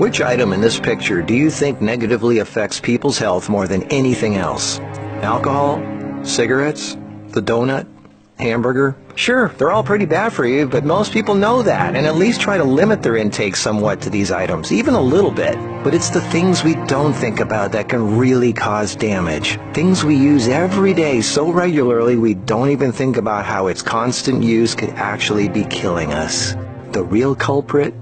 Which item in this picture do you think negatively affects people's health more than anything else? Alcohol? Cigarettes? The donut? Hamburger? Sure, they're all pretty bad for you, but most people know that and at least try to limit their intake somewhat to these items, even a little bit. But it's the things we don't think about that can really cause damage. Things we use every day so regularly we don't even think about how its constant use could actually be killing us. The real culprit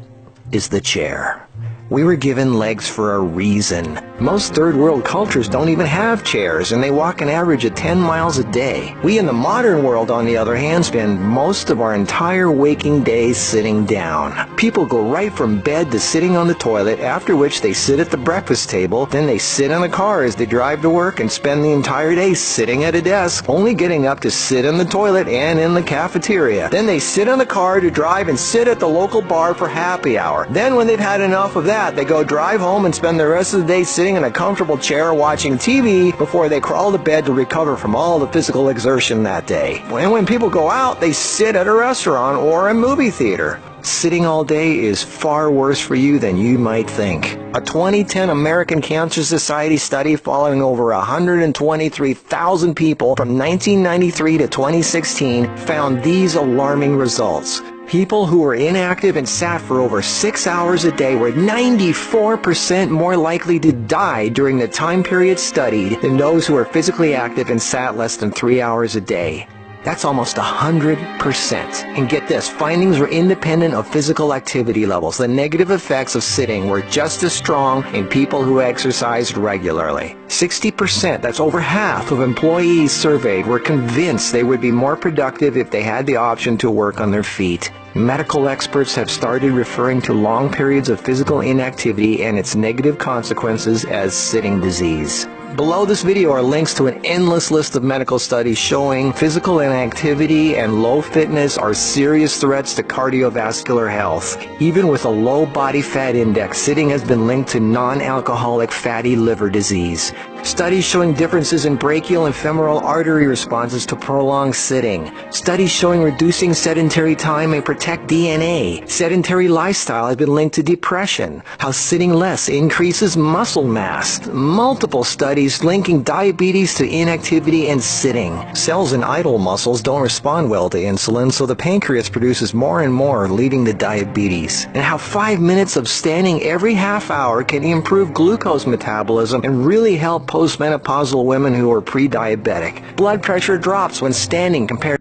is the chair. We were given legs for a reason. Most third world cultures don't even have chairs, and they walk an average of 10 miles a day. We in the modern world, on the other hand, spend most of our entire waking days sitting down. People go right from bed to sitting on the toilet, after which they sit at the breakfast table, then they sit in the car as they drive to work and spend the entire day sitting at a desk, only getting up to sit in the toilet and in the cafeteria. Then they sit in the car to drive and sit at the local bar for happy hour. Then when they've had enough of that, they go drive home and spend the rest of the day sitting in a comfortable chair watching TV before they crawl to bed to recover from all the physical exertion that day. And when people go out, they sit at a restaurant or a movie theater. Sitting all day is far worse for you than you might think. A 2010 American Cancer Society study following over 123,000 people from 1993 to 2016 found these alarming results. People who were inactive and sat for over 6 hours a day were 94% more likely to die during the time period studied than those who were physically active and sat less than 3 hours a day. That's almost 100%. And get this, findings were independent of physical activity levels. The negative effects of sitting were just as strong in people who exercised regularly. 60%, that's over half of employees surveyed, were convinced they would be more productive if they had the option to work on their feet. Medical experts have started referring to long periods of physical inactivity and its negative consequences as sitting disease. Below this video are links to an endless list of medical studies showing physical inactivity and low fitness are serious threats to cardiovascular health. Even with a low body fat index, sitting has been linked to non-alcoholic fatty liver disease. Studies showing differences in brachial and femoral artery responses to prolonged sitting. Studies showing reducing sedentary time may protect DNA. Sedentary lifestyle has been linked to depression. How sitting less increases muscle mass. Multiple studies linking diabetes to inactivity and sitting. Cells in idle muscles don't respond well to insulin, so the pancreas produces more and more, leading to diabetes. And how 5 minutes of standing every half hour can improve glucose metabolism and really help postmenopausal women who are pre-diabetic. Blood pressure drops when standing compared